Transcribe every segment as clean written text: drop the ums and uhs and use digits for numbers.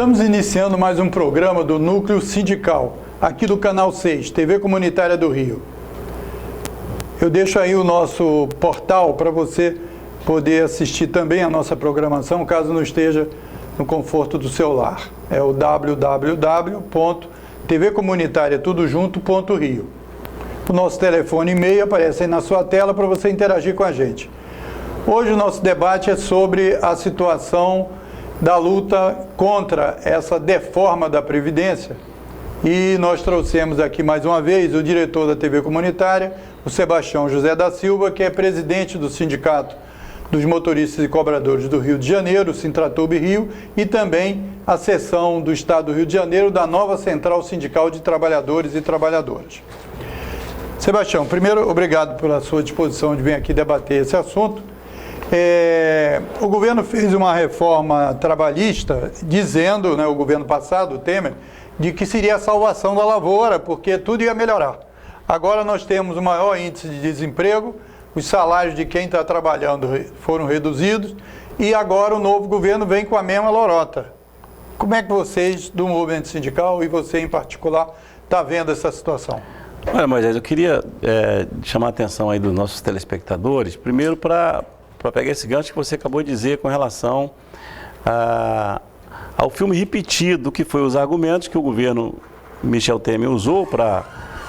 Estamos iniciando mais um programa do Núcleo Sindical, aqui do Canal 6, TV Comunitária do Rio. Eu deixo aí o nosso portal para você poder assistir também a nossa programação, caso não esteja no conforto do seu lar. É o www.tvcomunitariatudojunto.rio. O nosso telefone e e-mail aparece aí na sua tela para você interagir com a gente. Hoje o nosso debate é sobre a situação da luta contra essa deforma da Previdência. E nós trouxemos aqui mais uma vez o diretor da TV Comunitária, o Sebastião José da Silva, que é presidente do Sindicato dos Motoristas e Cobradores do Rio de Janeiro, Sintratobe Rio, e também a seção do Estado do Rio de Janeiro da nova Central Sindical de Trabalhadores e Trabalhadoras. Sebastião, primeiro, obrigado pela sua disposição de vir aqui debater esse assunto. O governo fez uma reforma trabalhista dizendo, o governo passado, o Temer, de que seria a salvação da lavoura, porque tudo ia melhorar. Agora nós temos o maior índice de desemprego, os salários de quem está trabalhando foram reduzidos e agora o novo governo vem com a mesma lorota. Como é que vocês, do movimento sindical e você em particular, está vendo essa situação? Olha, Moisés, eu queria chamar a atenção aí dos nossos telespectadores, primeiro para pegar esse gancho que você acabou de dizer com relação ao filme repetido, que foi os argumentos que o governo Michel Temer usou para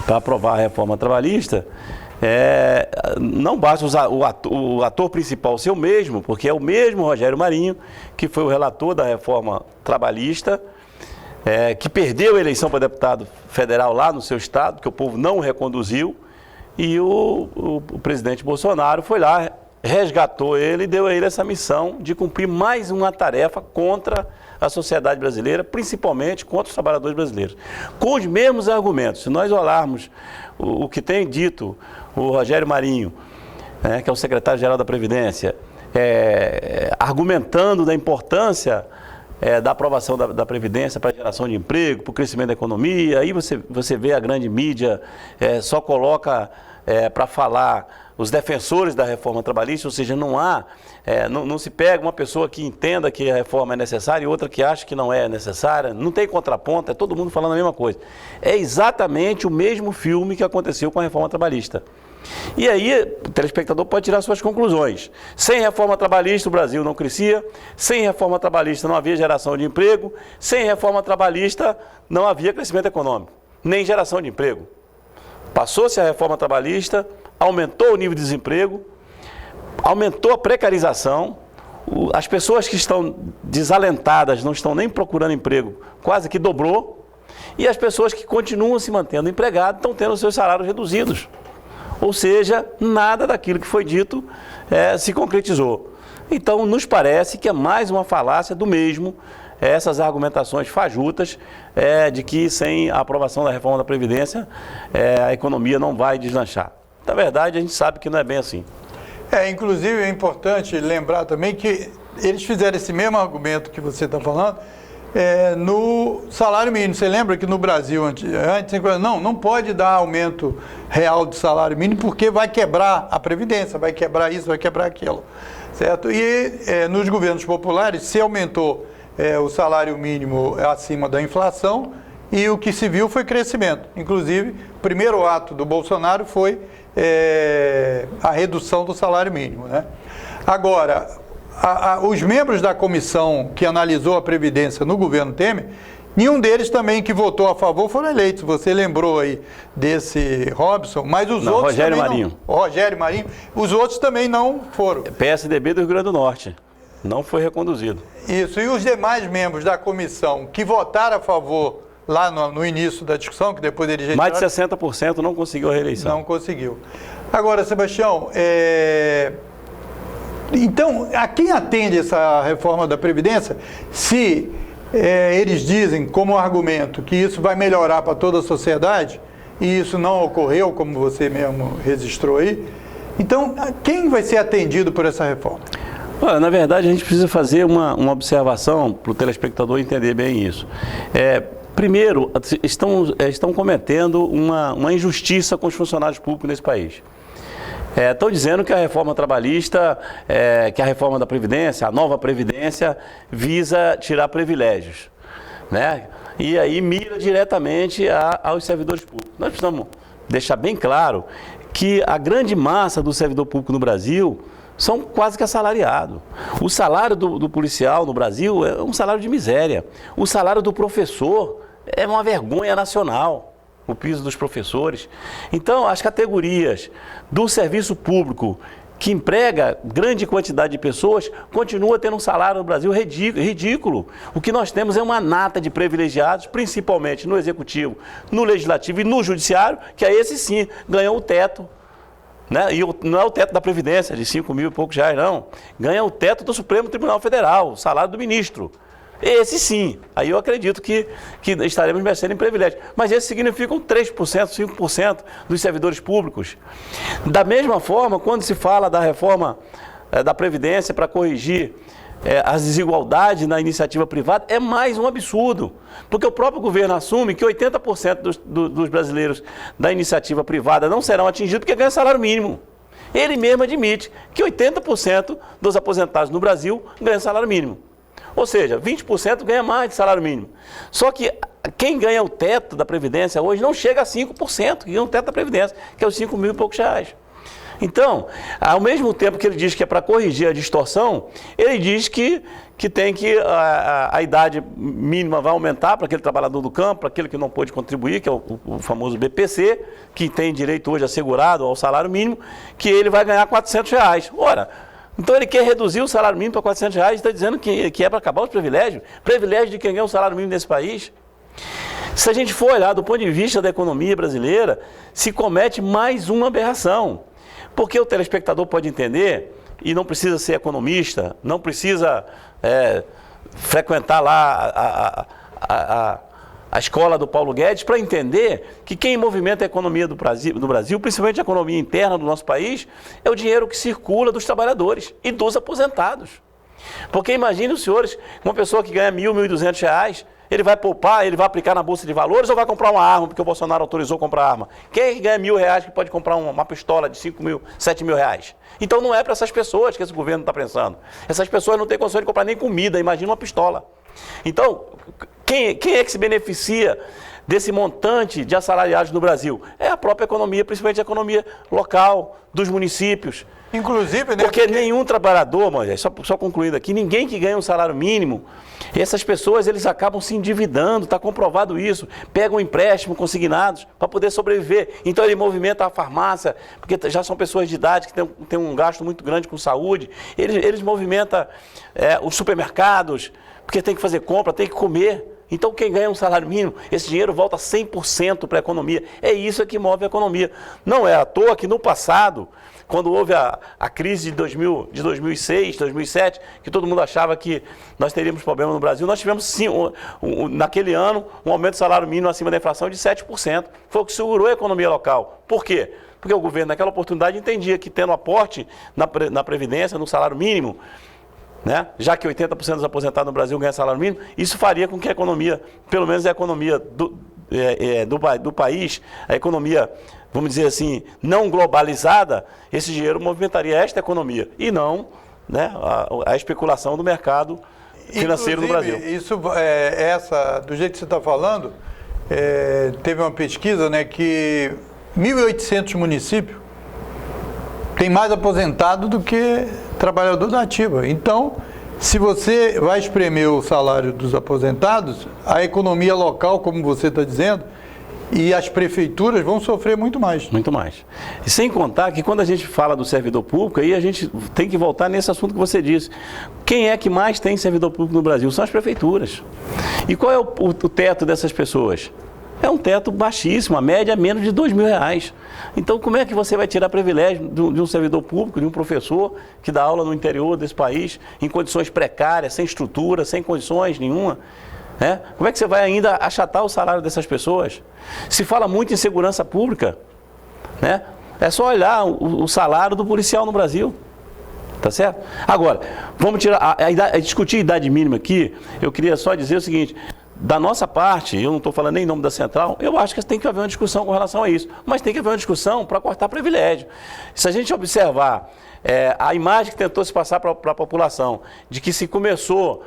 aprovar a reforma trabalhista. Não basta o ator principal ser o mesmo, porque é o mesmo Rogério Marinho, que foi o relator da reforma trabalhista, que perdeu a eleição para deputado federal lá no seu estado, que o povo não reconduziu, e o presidente Bolsonaro foi lá, resgatou ele e deu a ele essa missão de cumprir mais uma tarefa contra a sociedade brasileira, principalmente contra os trabalhadores brasileiros. Com os mesmos argumentos, se nós olharmos o que tem dito o Rogério Marinho, que é o secretário-geral da Previdência, argumentando da importância da aprovação da Previdência para a geração de emprego, para o crescimento da economia, aí você vê a grande mídia só coloca para falar os defensores da reforma trabalhista, ou seja, não se pega uma pessoa que entenda que a reforma é necessária e outra que acha que não é necessária, não tem contraponto, é todo mundo falando a mesma coisa. É exatamente o mesmo filme que aconteceu com a reforma trabalhista. E aí o telespectador pode tirar suas conclusões. Sem reforma trabalhista o Brasil não crescia, sem reforma trabalhista não havia geração de emprego, sem reforma trabalhista não havia crescimento econômico, nem geração de emprego. Passou-se a reforma trabalhista, aumentou o nível de desemprego, aumentou a precarização, as pessoas que estão desalentadas, não estão nem procurando emprego, quase que dobrou, e as pessoas que continuam se mantendo empregadas estão tendo seus salários reduzidos. Ou seja, nada daquilo que foi dito se concretizou. Então, nos parece que é mais uma falácia do mesmo, essas argumentações fajutas de que sem a aprovação da reforma da Previdência a economia não vai deslanchar. Na verdade, a gente sabe que não é bem assim. Inclusive é importante lembrar também que eles fizeram esse mesmo argumento que você está falando no salário mínimo. Você lembra que no Brasil, antes não pode dar aumento real de salário mínimo porque vai quebrar a Previdência, vai quebrar isso, vai quebrar aquilo, certo? E nos governos populares se aumentou o salário mínimo acima da inflação e o que se viu foi crescimento. Inclusive, o primeiro ato do Bolsonaro foi a redução do salário mínimo, né? Agora, os membros da comissão que analisou a Previdência no governo Temer, nenhum deles também que votou a favor foram eleitos. Você lembrou aí desse Robson, mas os outros Rogério também Marinho. não. Rogério Marinho. Os outros também não foram. PSDB do Rio Grande do Norte. Não foi reconduzido. Isso. E os demais membros da comissão que votaram a favor lá no início da discussão, que depois eles mais de 60% não conseguiu a reeleição. Não conseguiu. Agora, Sebastião, então, a quem atende essa reforma da Previdência, se eles dizem como argumento que isso vai melhorar para toda a sociedade, e isso não ocorreu, como você mesmo registrou aí, então, quem vai ser atendido por essa reforma? Olha, na verdade, a gente precisa fazer uma observação para o telespectador entender bem isso. Primeiro, estão cometendo uma injustiça com os funcionários públicos nesse país. Estão dizendo que a reforma trabalhista, que a reforma da Previdência, a nova Previdência, visa tirar privilégios. né? E aí mira diretamente aos servidores públicos. Nós precisamos deixar bem claro que a grande massa do servidor público no Brasil são quase que assalariados. O salário do policial no Brasil é um salário de miséria. O salário do professor é uma vergonha nacional, o piso dos professores. Então, as categorias do serviço público que emprega grande quantidade de pessoas, continua tendo um salário no Brasil ridículo. O que nós temos é uma nata de privilegiados, principalmente no Executivo, no Legislativo e no Judiciário, que a esse sim ganham o teto. Né? E não é o teto da Previdência, de 5 mil e poucos reais, não. Ganha o teto do Supremo Tribunal Federal, o salário do ministro. Esse sim, aí eu acredito que estaremos merecendo em privilégio. Mas esses significam 3%, 5% dos servidores públicos. Da mesma forma, quando se fala da reforma da Previdência para corrigir as desigualdades na iniciativa privada, é mais um absurdo. Porque o próprio governo assume que 80% dos brasileiros da iniciativa privada não serão atingidos porque ganham salário mínimo. Ele mesmo admite que 80% dos aposentados no Brasil ganham salário mínimo. Ou seja, 20% ganha mais de salário mínimo. Só que quem ganha o teto da Previdência hoje não chega a 5%, que ganha o teto da Previdência, que é os 5 mil e poucos reais. Então, ao mesmo tempo que ele diz que é para corrigir a distorção, ele diz que a idade mínima vai aumentar para aquele trabalhador do campo, para aquele que não pôde contribuir, que é o famoso BPC, que tem direito hoje assegurado ao salário mínimo, que ele vai ganhar R$400. Ora, então ele quer reduzir o salário mínimo para R$400 e está dizendo que é para acabar os privilégios. Privilégio de quem ganha o salário mínimo nesse país. Se a gente for olhar do ponto de vista da economia brasileira, se comete mais uma aberração. Porque o telespectador pode entender, e não precisa ser economista, não precisa frequentar lá a escola do Paulo Guedes para entender que quem movimenta a economia do Brasil, principalmente a economia interna do nosso país, é o dinheiro que circula dos trabalhadores e dos aposentados. Porque imagine os senhores, uma pessoa que ganha R$1.000, R$1.200, ele vai poupar, ele vai aplicar na Bolsa de Valores ou vai comprar uma arma, porque o Bolsonaro autorizou comprar arma? Quem é que ganha R$1.000 que pode comprar uma pistola de 5 mil, 7 mil reais? Então não é para essas pessoas que esse governo está pensando. Essas pessoas não têm condições de comprar nem comida, imagina uma pistola. Então, quem é que se beneficia desse montante de assalariados no Brasil? É a própria economia, principalmente a economia local, dos municípios. Inclusive, né? Porque nenhum trabalhador, Moisés, só concluindo aqui, ninguém que ganha um salário mínimo, essas pessoas eles acabam se endividando, está comprovado isso, pegam empréstimo consignados para poder sobreviver. Então ele movimenta a farmácia, porque já são pessoas de idade que têm um gasto muito grande com saúde, eles movimentam os supermercados, porque tem que fazer compra, tem que comer. Então quem ganha um salário mínimo, esse dinheiro volta 100% para a economia. É isso que move a economia. Não é à toa que no passado, quando houve a crise de 2006, 2007, que todo mundo achava que nós teríamos problema no Brasil, nós tivemos sim, naquele ano, um aumento do salário mínimo acima da inflação de 7%. Foi o que segurou a economia local. Por quê? Porque o governo naquela oportunidade entendia que tendo aporte na Previdência, no salário mínimo, né? Já que 80% dos aposentados no Brasil ganham salário mínimo, isso faria com que a economia, pelo menos a economia do país, a economia, vamos dizer assim, não globalizada, esse dinheiro movimentaria esta economia e não, né, a especulação do mercado financeiro. Inclusive, no Brasil. Isso, do jeito que você está falando, teve uma pesquisa, né, que 1.800 municípios tem mais aposentado do que trabalhador da ativa. Então, se você vai espremer o salário dos aposentados, a economia local, como você está dizendo, e as prefeituras vão sofrer muito mais. Muito mais. E sem contar que quando a gente fala do servidor público, aí a gente tem que voltar nesse assunto que você disse. Quem é que mais tem servidor público no Brasil? São as prefeituras. E qual é o teto dessas pessoas? É um teto baixíssimo, a média é menos de R$2.000. Então, como é que você vai tirar privilégio de um servidor público, de um professor que dá aula no interior desse país, em condições precárias, sem estrutura, sem condições nenhuma? Como é que você vai ainda achatar o salário dessas pessoas? Se fala muito em segurança pública, né? É só olhar o salário do policial no Brasil. Tá certo? Agora, vamos tirar discutir a idade mínima aqui. Eu queria só dizer o seguinte: da nossa parte, eu não estou falando nem em nome da Central, eu acho que tem que haver uma discussão com relação a isso. Mas tem que haver uma discussão para cortar privilégio. Se a gente observar a imagem que tentou se passar para a população, de que se começou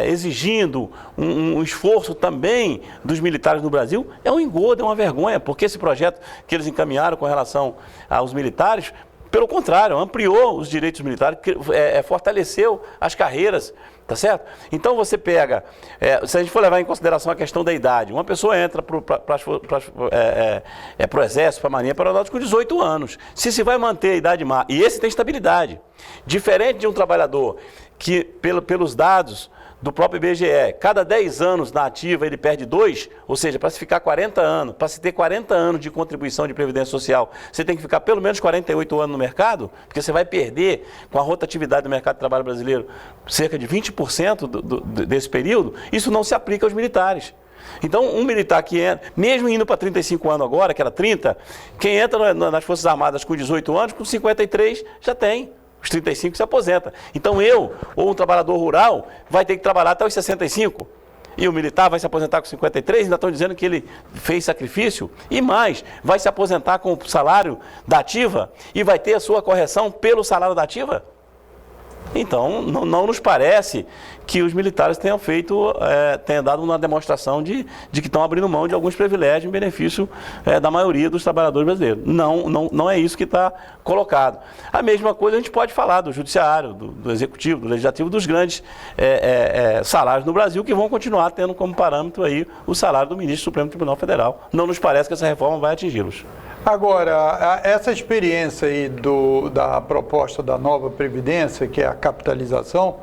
exigindo um esforço também dos militares no Brasil, é um engodo, é uma vergonha, porque esse projeto que eles encaminharam com relação aos militares, pelo contrário, ampliou os direitos militares, fortaleceu as carreiras, tá certo? Então você pega, se a gente for levar em consideração a questão da idade, uma pessoa entra para o Exército, para a Marinha, para a Aeronáutica com 18 anos. Se vai manter a idade máxima, e esse tem estabilidade, diferente de um trabalhador que, pelos dados do próprio IBGE, cada 10 anos na ativa ele perde 2, ou seja, para se ficar 40 anos, para se ter 40 anos de contribuição de Previdência Social, você tem que ficar pelo menos 48 anos no mercado, porque você vai perder, com a rotatividade do mercado de trabalho brasileiro, cerca de 20% desse período. Isso não se aplica aos militares. Então, um militar que entra, mesmo indo para 35 anos agora, que era 30, quem entra nas Forças Armadas com 18 anos, com 53 já tem. Os 35 se aposenta. Então eu, ou um trabalhador rural, vai ter que trabalhar até os 65. E o militar vai se aposentar com 53, ainda estão dizendo que ele fez sacrifício. E mais, vai se aposentar com o salário da ativa e vai ter a sua correção pelo salário da ativa? Então, não nos parece que os militares tenham dado uma demonstração de que estão abrindo mão de alguns privilégios em benefício da maioria dos trabalhadores brasileiros. Não é isso que está colocado. A mesma coisa a gente pode falar do judiciário, do executivo, do legislativo, dos grandes salários no Brasil, que vão continuar tendo como parâmetro aí o salário do ministro do Supremo Tribunal Federal. Não nos parece que essa reforma vai atingi-los. Agora, essa experiência aí da proposta da nova Previdência, que é a capitalização,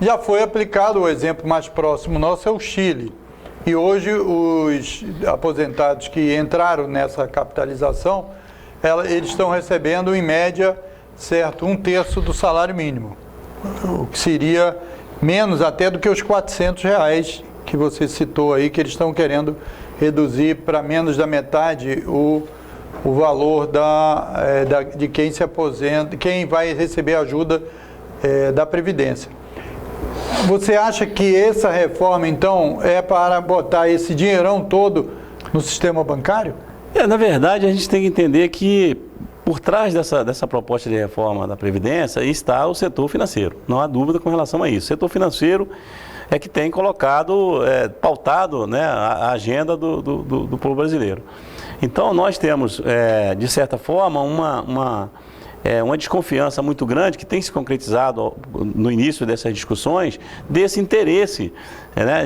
já foi aplicado. O exemplo mais próximo nosso é o Chile. E hoje os aposentados que entraram nessa capitalização, eles estão recebendo em média, certo, 1/3 do salário mínimo, o que seria menos até do que os R$400 que você citou aí, que eles estão querendo reduzir para menos da metade o valor de quem se aposenta, quem vai receber ajuda da Previdência. Você acha que essa reforma, então, é para botar esse dinheirão todo no sistema bancário? Na verdade, a gente tem que entender que por trás dessa proposta de reforma da Previdência está o setor financeiro. Não há dúvida com relação a isso. O setor financeiro é que tem colocado, pautado, né, a agenda do povo brasileiro. Então, nós temos, de certa forma, uma desconfiança muito grande que tem se concretizado no início dessas discussões, desse interesse, né,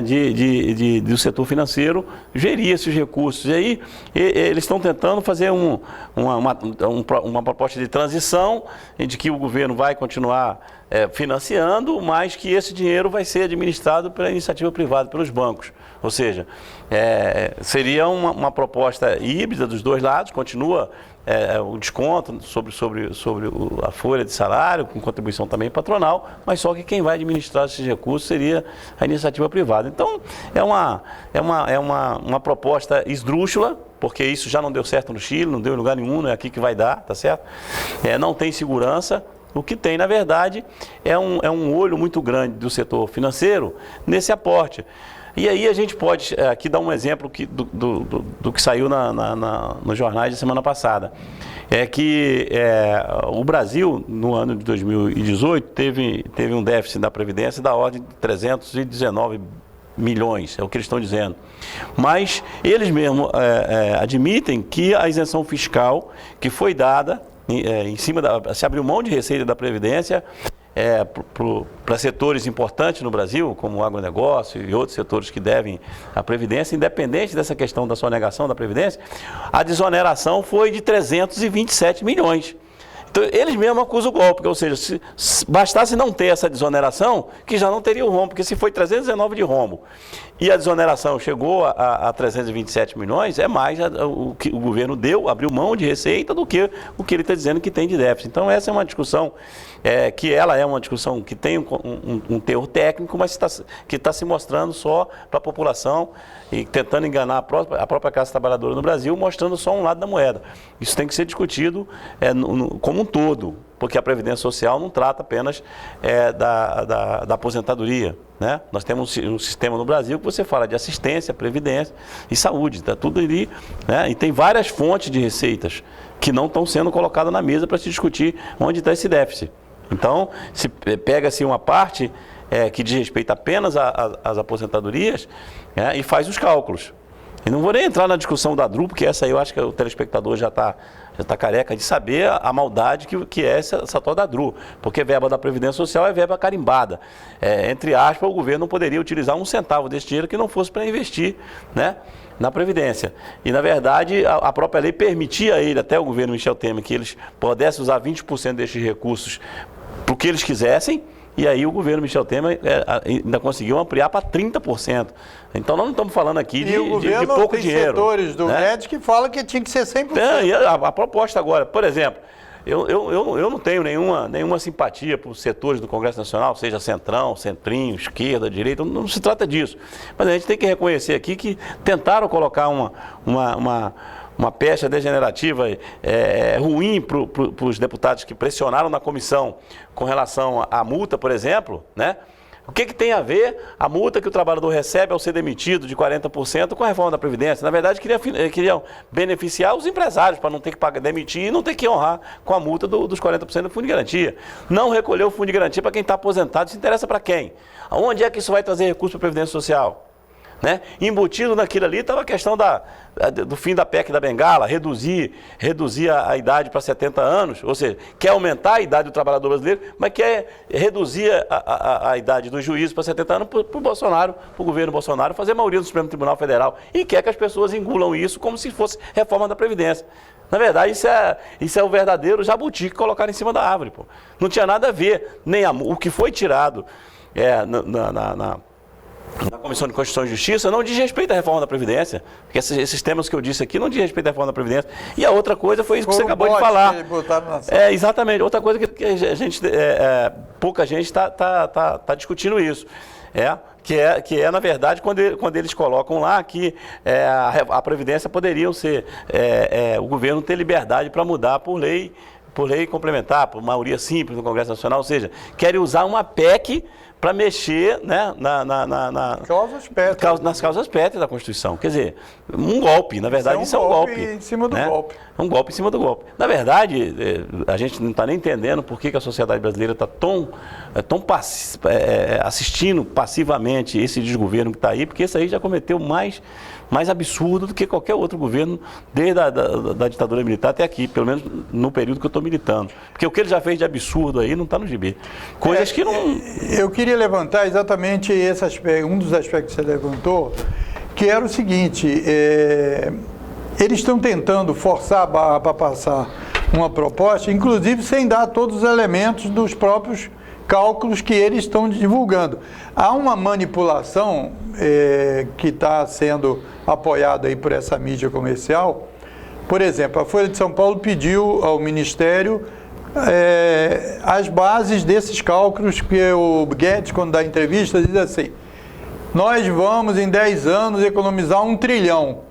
do setor financeiro gerir esses recursos. E aí eles estão tentando fazer uma proposta de transição, de que o governo vai continuar financiando, mas que esse dinheiro vai ser administrado pela iniciativa privada, pelos bancos. Ou seja, seria uma proposta híbrida dos dois lados, continua o desconto sobre a folha de salário, com contribuição também patronal, mas só que quem vai administrar esses recursos seria a iniciativa privada. Então, é uma proposta esdrúxula, porque isso já não deu certo no Chile, não deu em lugar nenhum, não é aqui que vai dar, tá certo? Não tem segurança. O que tem, na verdade, é um olho muito grande do setor financeiro nesse aporte. E aí a gente pode aqui dar um exemplo do que saiu nos jornais da semana passada. É que o Brasil, no ano de 2018, teve um déficit da Previdência da ordem de 319 milhões, é o que eles estão dizendo. Mas eles mesmos admitem que a isenção fiscal que foi dada, se abriu mão de receita da Previdência, para setores importantes no Brasil, como o agronegócio e outros setores que devem a Previdência, independente dessa questão da sonegação da Previdência, a desoneração foi de 327 milhões. Então, eles mesmos acusam o golpe, ou seja, se bastasse não ter essa desoneração, que já não teria o rombo, porque se foi 319 de rombo e a desoneração chegou a 327 milhões, é mais o que o governo deu, abriu mão de receita do que o que ele está dizendo que tem de déficit. Então, essa é uma discussão que ela é uma discussão que tem um teor técnico, mas que está se mostrando só para a população e tentando enganar a própria classe trabalhadora no Brasil, mostrando só um lado da moeda. Isso tem que ser discutido como um todo, porque a Previdência Social não trata apenas da aposentadoria, né? Nós temos um sistema no Brasil que você fala de assistência, previdência e saúde, está tudo ali, né? E tem várias fontes de receitas que não estão sendo colocadas na mesa para se discutir onde está esse déficit. Então, se pega-se uma parte que diz respeito apenas às aposentadorias, e faz os cálculos. E não vou nem entrar na discussão da DRU, porque essa aí eu acho que o telespectador já está careca de saber a maldade que é essa tal da DRU. Porque verba da Previdência Social é verba carimbada. Entre aspas, o governo não poderia utilizar um centavo desse dinheiro que não fosse para investir, né, na Previdência. E, na verdade, a própria lei permitia a ele, até o governo Michel Temer, que eles pudessem usar 20% destes recursos para o que eles quisessem. E aí o governo Michel Temer ainda conseguiu ampliar para 30%. Então nós não estamos falando aqui de pouco dinheiro. E o governo tem setores do MED que falam que tinha que ser 100%. E a proposta agora, por exemplo, eu não tenho nenhuma simpatia por setores do Congresso Nacional, seja centrão, centrinho, esquerda, direita, não se trata disso. Mas a gente tem que reconhecer aqui que tentaram colocar uma pecha degenerativa ruim para os deputados que pressionaram na comissão com relação à multa, por exemplo, né? O que tem a ver a multa que o trabalhador recebe ao ser demitido de 40% com a reforma da Previdência? Na verdade, queriam beneficiar os empresários para não ter que demitir e não ter que honrar com a multa dos 40% do Fundo de Garantia. Não recolher o Fundo de Garantia para quem está aposentado, isso interessa para quem? Aonde é que isso vai trazer recurso para a Previdência Social? Né? Embutido naquilo ali estava a questão do fim da PEC da Bengala, reduzir a idade para 70 anos, ou seja, quer aumentar a idade do trabalhador brasileiro, mas quer reduzir a idade do juiz para 70 anos para o governo Bolsonaro fazer maioria do Supremo Tribunal Federal e quer que as pessoas engulam isso como se fosse reforma da Previdência. Na verdade, isso é o verdadeiro jabuti que colocaram em cima da árvore. Pô. Não tinha nada a ver, nem o que foi tirado na Comissão de Constituição e Justiça não diz respeito à reforma da Previdência, porque esses temas que eu disse aqui não diz respeito à reforma da Previdência. E a outra coisa foi isso que você acabou de falar. Exatamente. Outra coisa que a gente, pouca gente está discutindo isso. Que é, na verdade, quando eles colocam lá que a Previdência poderiam ser, o governo ter liberdade para mudar por lei complementar, por maioria simples no Congresso Nacional, ou seja, querem usar uma PEC para mexer, né, nas causas pétreas da Constituição. Quer dizer, um golpe, na verdade, isso é um golpe. Em cima do golpe. Um golpe em cima do golpe. Na verdade, a gente não está nem entendendo por que a sociedade brasileira está tão assistindo passivamente esse desgoverno que está aí, porque esse aí já cometeu mais absurdo do que qualquer outro governo desde da ditadura militar até aqui, pelo menos no período que eu estou militando. Porque o que ele já fez de absurdo aí não está no gibi. Coisas que não... Eu queria levantar exatamente esse aspecto, um dos aspectos que você levantou, que era o seguinte, eles estão tentando forçar a barra para passar uma proposta, inclusive sem dar todos os elementos dos próprios cálculos que eles estão divulgando. Há uma manipulação que está sendo apoiada aí por essa mídia comercial. Por exemplo, a Folha de São Paulo pediu ao Ministério as bases desses cálculos, que o Guedes, quando dá entrevista, diz assim: nós vamos em 10 anos economizar 1 trilhão.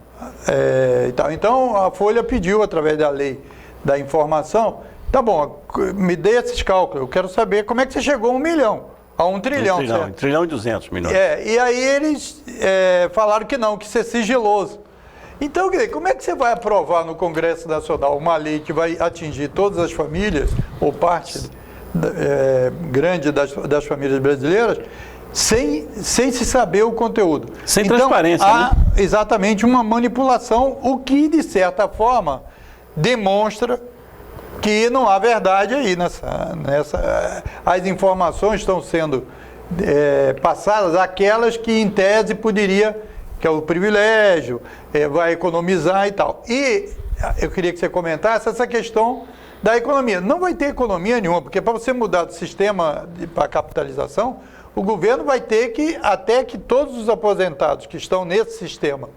Então a Folha pediu, através da lei da informação, tá bom, me dê esses cálculos, eu quero saber como é que você chegou a 1 milhão, a 1 trilhão. 1 trilhão e 200 milhões. E aí eles falaram que não, que isso é sigiloso. Então, como é que você vai aprovar no Congresso Nacional uma lei que vai atingir todas as famílias, ou parte grande das famílias brasileiras, sem se saber o conteúdo? Sem transparência, há exatamente uma manipulação, o que, de certa forma, demonstra que não há verdade aí as informações estão sendo passadas, aquelas que em tese poderia, que é o privilégio, vai economizar e tal. E eu queria que você comentasse essa questão da economia. Não vai ter economia nenhuma, porque para você mudar do sistema para capitalização, o governo vai ter que, até que todos os aposentados que estão nesse sistema,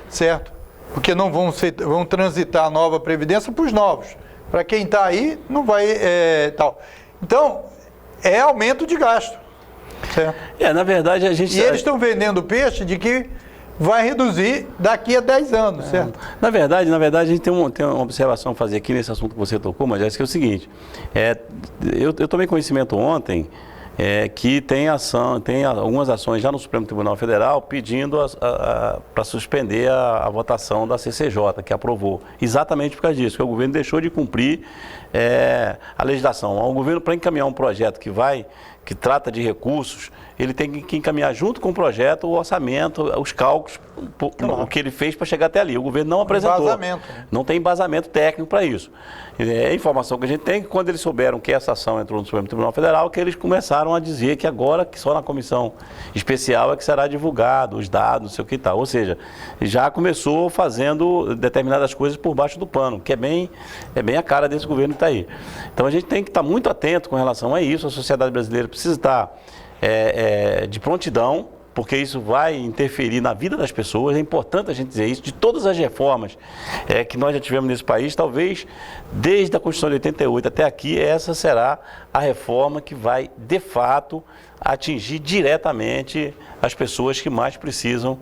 certo? Porque não vão transitar a nova Previdência para os novos. Para quem está aí, não vai tal. Então, é aumento de gasto. Certo? Na verdade, a gente... E eles estão vendendo peixe de que vai reduzir daqui a 10 anos, certo? Na verdade, a gente tem uma observação a fazer aqui nesse assunto que você tocou, mas é o seguinte, eu tomei conhecimento ontem que tem algumas ações já no Supremo Tribunal Federal pedindo para suspender a votação da CCJ, que aprovou, exatamente por causa disso, que o governo deixou de cumprir a legislação. O governo, para encaminhar um projeto que trata de recursos, ele tem que encaminhar junto com o projeto o orçamento, os cálculos, o que ele fez para chegar até ali. O governo não apresentou. Embasamento, né? Não tem embasamento técnico para isso. É a informação que a gente tem que quando eles souberam que essa ação entrou no Supremo Tribunal Federal, que eles começaram a dizer que agora, que só na comissão especial é que será divulgado os dados, não sei o que tal. Ou seja, já começou fazendo determinadas coisas por baixo do pano, que é bem a cara desse governo que está aí. Então a gente tem que estar muito atento com relação a isso. A sociedade brasileira precisa estar de prontidão, porque isso vai interferir na vida das pessoas. É importante a gente dizer isso. De todas as reformas que nós já tivemos nesse país, talvez desde a Constituição de 88 até aqui, essa será a reforma que vai, de fato, atingir diretamente as pessoas que mais precisam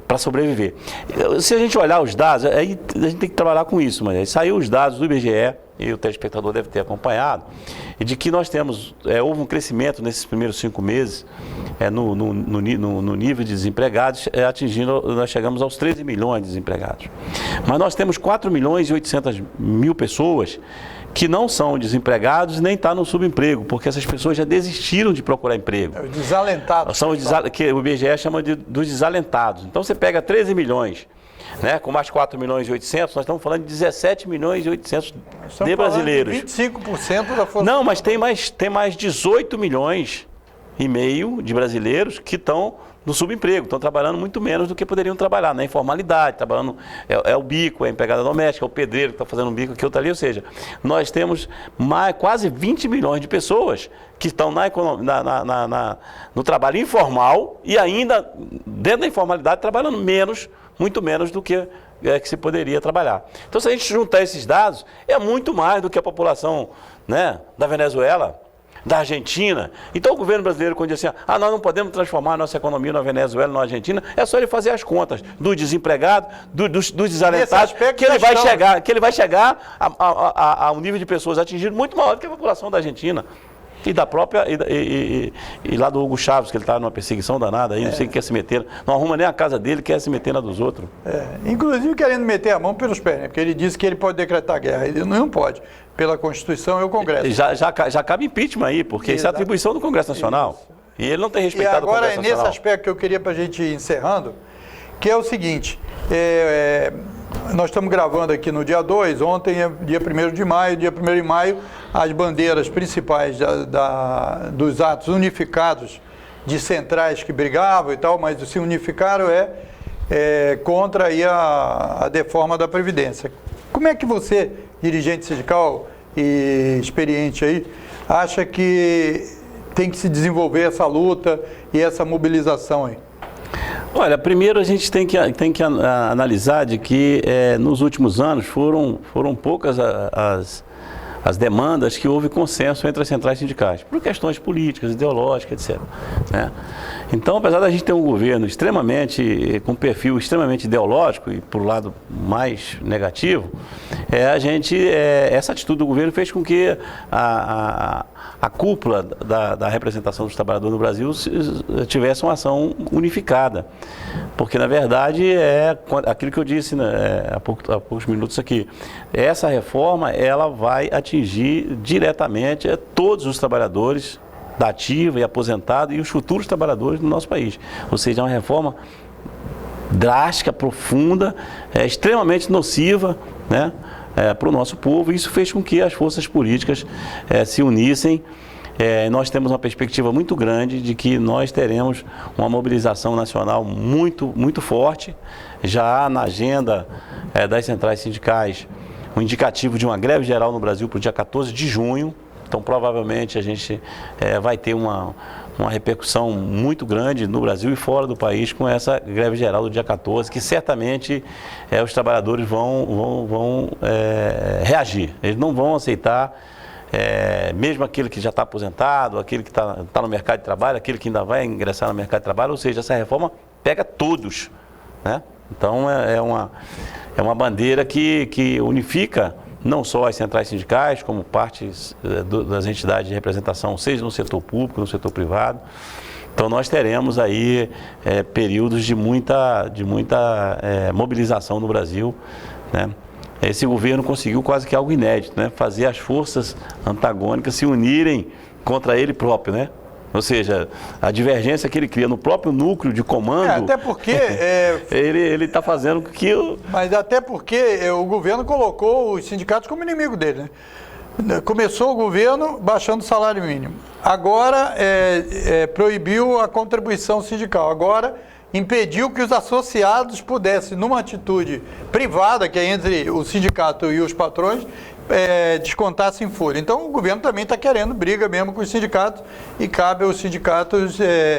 para sobreviver. Se a gente olhar os dados, aí a gente tem que trabalhar com isso, mas aí saiu os dados do IBGE, e o telespectador deve ter acompanhado, e de que nós temos, houve um crescimento nesses primeiros 5 meses no nível de desempregados, nós chegamos aos 13 milhões de desempregados. Mas nós temos 4 milhões e 800 mil pessoas que não são desempregados nem estão no subemprego, porque essas pessoas já desistiram de procurar emprego. Os desalentados. São que o IBGE chama dos desalentados. Então você pega 13 milhões, com mais 4 milhões e 800, nós estamos falando de 17 milhões e 800 de brasileiros. De 25% da força. Não, mas tem mais 18 milhões e meio de brasileiros que estão no subemprego, estão trabalhando muito menos do que poderiam trabalhar, na informalidade, trabalhando, é o bico, é a empregada doméstica, é o pedreiro que está fazendo um bico aqui, outro ali, ou seja, nós temos quase 20 milhões de pessoas que estão no trabalho informal e ainda, dentro da informalidade, trabalhando muito menos do que se poderia trabalhar. Então, se a gente juntar esses dados, é muito mais do que a população da Venezuela, da Argentina. Então o governo brasileiro, quando diz assim, nós não podemos transformar a nossa economia na Venezuela, na Argentina, é só ele fazer as contas do desempregado, dos desalentados, que ele vai chegar a um nível de pessoas atingido muito maior do que a população da Argentina. E da própria, e lá do Hugo Chávez, que ele está numa perseguição danada aí, não sei o que quer se meter, não arruma nem a casa dele, quer se meter na dos outros. Inclusive querendo meter a mão pelos pés, porque ele disse que ele pode decretar guerra, ele não pode, pela Constituição e o Congresso. Já cabe impeachment aí, porque isso é atribuição do Congresso Nacional. Isso. E ele não tem respeitado o Congresso Nacional. E agora, nesse aspecto que eu queria para a gente ir encerrando, que é o seguinte, nós estamos gravando aqui no dia 2, ontem é dia 1º de maio, dia 1º de maio, as bandeiras principais dos atos unificados de centrais que brigavam e tal, mas se unificaram contra aí a reforma da Previdência. Como é que você, dirigente sindical e experiente aí, acha que tem que se desenvolver essa luta e essa mobilização aí? Olha, primeiro a gente tem que analisar de que nos últimos anos foram poucas as demandas que houve consenso entre as centrais sindicais, por questões políticas, ideológicas, etc. Então, apesar da gente ter um governo com um perfil extremamente ideológico e por lado mais negativo, essa atitude do governo fez com que a cúpula da representação dos trabalhadores no Brasil tivesse uma ação unificada. Porque, na verdade, aquilo que eu disse há poucos minutos aqui, essa reforma ela vai atingir diretamente todos os trabalhadores da ativa e aposentado e os futuros trabalhadores do nosso país. Ou seja, é uma reforma drástica, profunda, extremamente nociva, para o nosso povo, e isso fez com que as forças políticas se unissem. Nós temos uma perspectiva muito grande de que nós teremos uma mobilização nacional muito, muito forte. Já há na agenda das centrais sindicais um indicativo de uma greve geral no Brasil para o dia 14 de junho. Então, provavelmente, a gente vai ter uma repercussão muito grande no Brasil e fora do país com essa greve geral do dia 14, que certamente os trabalhadores vão reagir. Eles não vão aceitar mesmo aquele que já está aposentado, aquele que está no mercado de trabalho, aquele que ainda vai ingressar no mercado de trabalho, ou seja, essa reforma pega todos, né? Então é uma bandeira que unifica não só as centrais sindicais, como partes das entidades de representação, seja no setor público, no setor privado. Então nós teremos aí períodos de muita mobilização no Brasil, né? Esse governo conseguiu quase que algo inédito, né? Fazer as forças antagônicas se unirem contra ele próprio, né? Ou seja, a divergência que ele cria no próprio núcleo de comando, até porque ele está fazendo que... Mas até porque o governo colocou os sindicatos como inimigo dele, né? Começou o governo baixando o salário mínimo. Agora proibiu a contribuição sindical. Agora impediu que os associados pudessem, numa atitude privada, que é entre o sindicato e os patrões, descontassem em folha. Então o governo também está querendo briga mesmo com os sindicatos e cabe aos sindicatos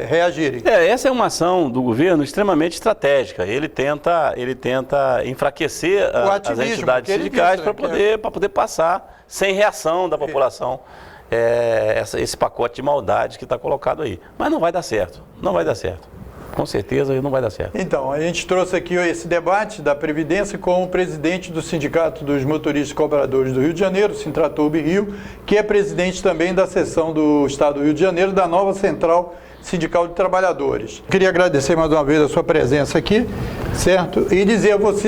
reagirem. Essa é uma ação do governo extremamente estratégica. Ele tenta enfraquecer as entidades sindicais para poder passar sem reação da população esse pacote de maldade que está colocado aí. Mas não vai dar certo, não vai dar certo. Com certeza não vai dar certo. Então, a gente trouxe aqui esse debate da Previdência com o presidente do Sindicato dos Motoristas e Cobradores do Rio de Janeiro, Sintratoub Rio, que é presidente também da seção do Estado do Rio de Janeiro, da nova Central Sindical de Trabalhadores. Queria agradecer mais uma vez a sua presença aqui, certo? E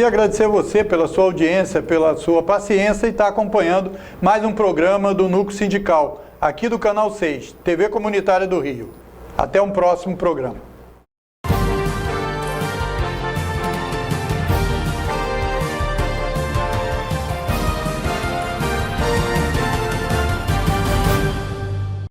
agradecer a você pela sua audiência, pela sua paciência e estar acompanhando mais um programa do Núcleo Sindical, aqui do Canal 6, TV Comunitária do Rio. Até um próximo programa.